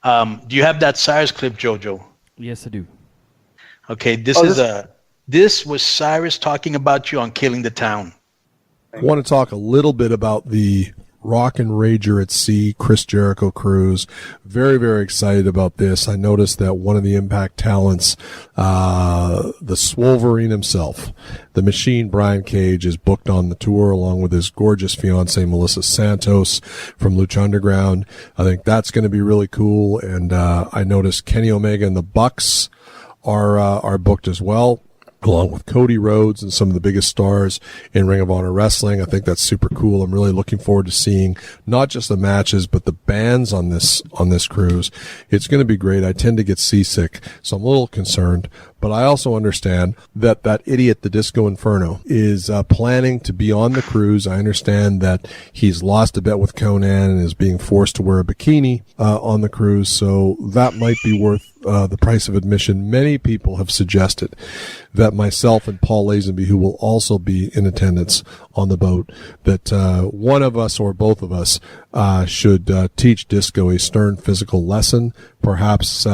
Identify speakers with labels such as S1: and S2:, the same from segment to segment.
S1: Do you have that Cyrus clip, Jojo?
S2: Yes, I do.
S1: Okay, this was Cyrus talking about you on Killing the Town.
S3: I want to talk a little bit about the Rock and Rager at Sea, Chris Jericho cruise. Very, very excited about this. I noticed that one of the Impact talents, the Swolverine himself, the Machine Brian Cage, is booked on the tour along with his gorgeous fiancée Melissa Santos from Lucha Underground. I think that's going to be really cool. And I noticed Kenny Omega and the Bucks are booked as well, along with Cody Rhodes and some of the biggest stars in Ring of Honor Wrestling. I think that's super cool. I'm really looking forward to seeing not just the matches, but the bands on this cruise. It's going to be great. I tend to get seasick, so I'm a little concerned. But I also understand that idiot, the Disco Inferno, is planning to be on the cruise. I understand that he's lost a bet with Conan and is being forced to wear a bikini on the cruise, so that might be worth the price of admission. Many people have suggested that myself and Paul Lazenby, who will also be in attendance on the boat, that one of us or both of us should teach Disco a stern physical lesson, perhaps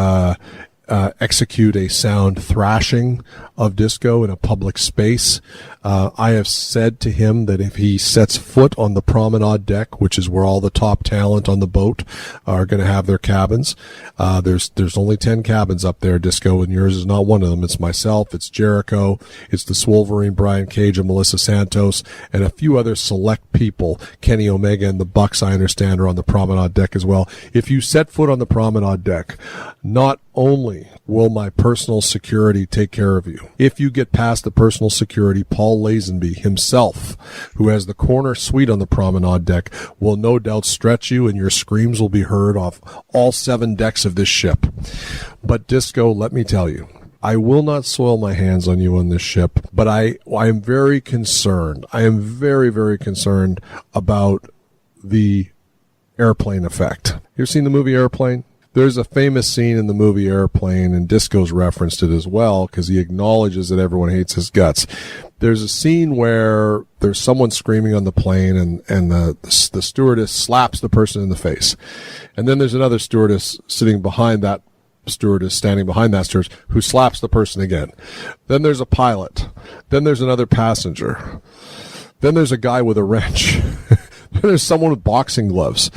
S3: execute a sound thrashing of Disco in a public space. I have said to him that if he sets foot on the promenade deck, which is where all the top talent on the boat are going to have their cabins, there's only 10 cabins up there, Disco, and yours is not one of them. It's myself, it's Jericho, it's the Swolverine, Brian Cage, and Melissa Santos, and a few other select people. Kenny Omega and the Bucks, I understand, are on the promenade deck as well. If you set foot on the promenade deck, not only will my personal security take care of you, if you get past the personal security, Paul Lazenby himself, who has the corner suite on the promenade deck, will no doubt stretch you, and your screams will be heard off all 7 decks of this ship. But Disco, let me tell you, I will not soil my hands on you on this ship, but I am very concerned. I am very, very concerned about the airplane effect. You ever seen the movie Airplane? There's a famous scene in the movie Airplane, and Disco's referenced it as well, because he acknowledges that everyone hates his guts. There's a scene where there's someone screaming on the plane, and the stewardess slaps the person in the face. And then there's another stewardess standing behind that stewardess, who slaps the person again. Then there's a pilot. Then there's another passenger. Then there's a guy with a wrench. There's someone with boxing gloves.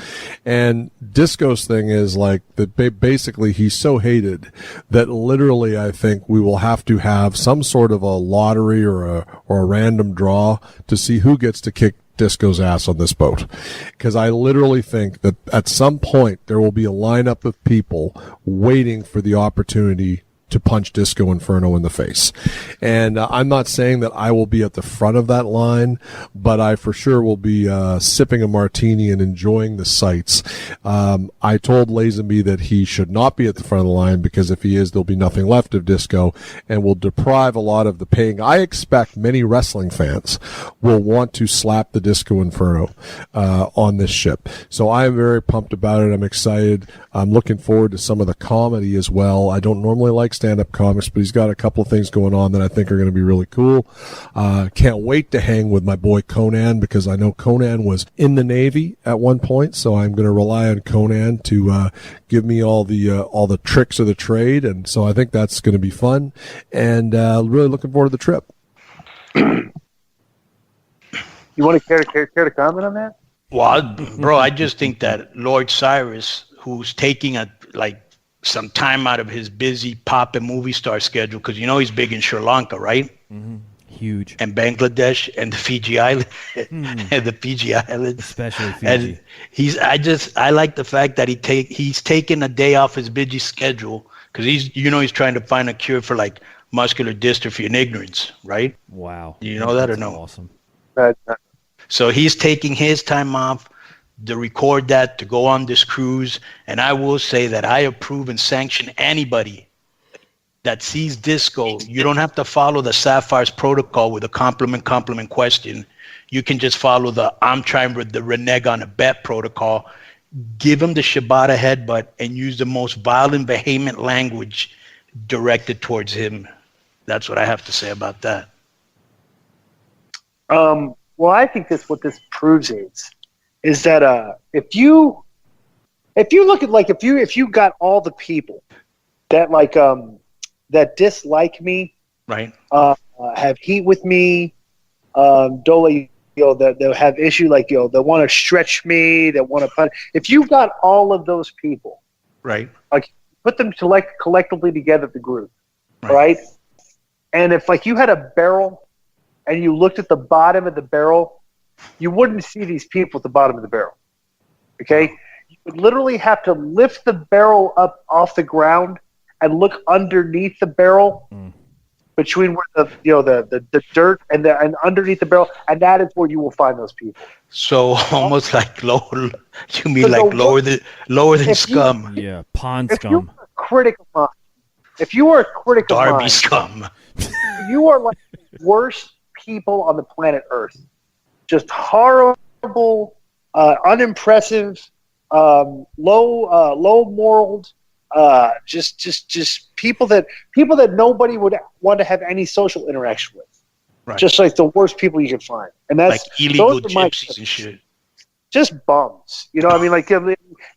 S3: And Disco's thing is like that basically he's so hated that literally I think we will have to have some sort of a lottery or a random draw to see who gets to kick Disco's ass on this boat. Because I literally think that at some point there will be a lineup of people waiting for the opportunity to punch Disco Inferno in the face. And I'm not saying that I will be at the front of that line, but I for sure will be sipping a martini and enjoying the sights. I told Lazenby that he should not be at the front of the line, because if he is, there'll be nothing left of Disco and will deprive a lot of the paying. I expect many wrestling fans will want to slap the Disco Inferno on this ship. So I am very pumped about it. I'm excited. I'm looking forward to some of the comedy as well. I don't normally like stand-up comics, but he's got a couple of things going on that I think are going to be really cool. Can't wait to hang with my boy Conan, because I know Conan was in the Navy at one point, so I'm going to rely on Conan to give me all the tricks of the trade, and so I think that's going to be fun, and really looking forward to the trip.
S4: You want to care to comment on that?
S1: Well, bro, I just think that Lord Cyrus, who's taking some time out of his busy pop and movie star schedule, because he's big in Sri Lanka, right?
S2: Mm-hmm. Huge.
S1: And Bangladesh and the Fiji Island, and the Fiji Islands,
S2: especially Fiji.
S1: And I like the fact that he's taken a day off his busy schedule, because he's trying to find a cure for like muscular dystrophy and ignorance, right?
S2: Wow.
S1: Do you know that or
S2: That's
S1: no?
S2: Awesome.
S1: So he's taking his time off to record that, to go on this cruise. And I will say that I approve and sanction anybody that sees Disco. You don't have to follow the Sapphire's protocol with a compliment question. You can just follow the I'm trying with the renege on a bet protocol. Give him the Shibata headbutt and use the most violent, vehement language directed towards him. That's what I have to say about that.
S4: Well, I think what this proves is that if you If you look at if you got all the people that that dislike me,
S1: Right.
S4: have heat with me, don't that have issue that want to stretch me, that want to punish. If you got all of those people,
S1: Right.
S4: put them collectively together, the group,
S1: Right.
S4: right? And if you had a barrel and you looked at the bottom of the barrel, you wouldn't see these people at the bottom of the barrel. Okay? You would literally have to lift the barrel up off the ground and look underneath the barrel between where the dirt and underneath the barrel, and that is where you will find those people.
S1: So almost like lower. You mean like lower than scum?
S2: Yeah, pond
S4: If you
S2: scum.
S4: were a critic of mine, if you were a critic of
S1: Darby
S4: mine,
S1: scum.
S4: you are like the worst people on the planet Earth. Just horrible, unimpressive, low moraled, just people that nobody would want to have any social interaction with.
S1: Right.
S4: Just like the worst people you can find, and that's
S1: Like illegal
S4: those are my-
S1: gypsies and shit.
S4: just bums. You know what I mean? Like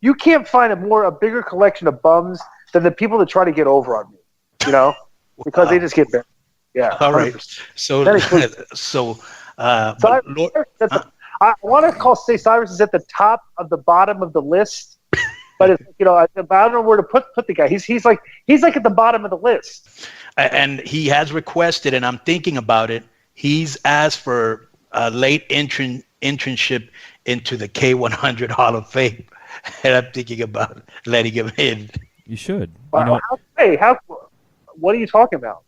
S4: you can't find a bigger collection of bums than the people that try to get over on me. You know, because they just get bent. Yeah.
S1: All right.
S4: 100%.
S1: So
S4: That includes-
S1: but Lord,
S4: I want to say Cyrus is at the top of the bottom of the list, but it's, I don't know where to put the guy. He's like at the bottom of the list.
S1: and he has requested, and I'm thinking about it. He's asked for a late internship into the K100 Hall of Fame, and I'm thinking about letting him in.
S2: You should. You know,
S4: What are you talking about?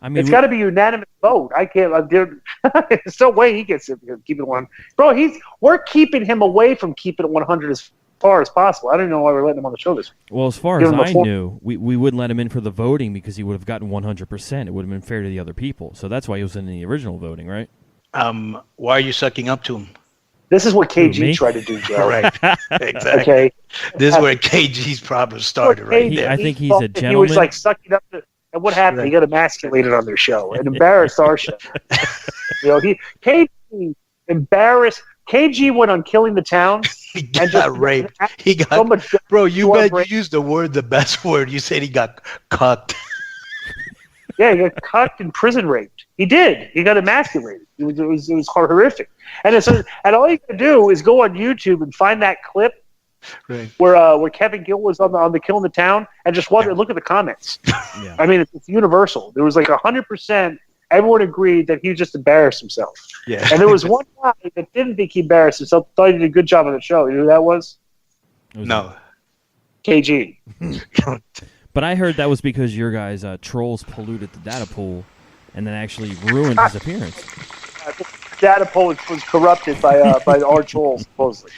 S2: I mean,
S4: It's got to be unanimous vote. I can't. There's no way he gets it. Keep it 100, bro. We're keeping him away from keeping it 100 as far as possible. I don't know why we're letting him on the show this week.
S2: well, as far
S4: Give
S2: as
S4: him a
S2: I
S4: four-
S2: knew, we wouldn't let him in for the voting because he would have gotten 100%. It would have been fair to the other people. So that's why he was in the original voting, right?
S1: Why are you sucking up to him?
S4: This is what
S2: me?
S4: KG tried to do, Joe.
S1: Right. Exactly.
S4: Okay.
S1: This is where KG's problem started right
S4: KG
S1: there.
S2: I think he's
S4: thought
S2: a
S4: that He was
S2: gentleman.
S4: like sucking up to, and what happened? He got emasculated on their show and embarrassed our show. KG embarrassed. KG went on Killing the Town.
S1: He
S4: and
S1: got
S4: just-
S1: raped. He got
S4: so much-
S1: bro. You
S4: so
S1: bet
S4: much-
S1: you used the best word. You said he got cucked.
S4: Yeah, he got cucked and prison raped. He did. He got emasculated. It was horrific. And all you can do is go on YouTube and find that clip
S1: Right.
S4: where Kevin Gill was on the Killing the Town, and just look at the comments.
S2: Yeah.
S4: I mean, it's universal. There was like 100%. Everyone agreed that he just embarrassed himself.
S1: Yeah.
S4: And there was one guy that didn't think he embarrassed himself, thought he did a good job on the show. You know who that was?
S2: It was-
S1: No.
S4: KG.
S2: But I heard that was because your guys' trolls polluted the data pool and then actually ruined his appearance.
S4: Data poll was corrupted by our trolls, supposedly.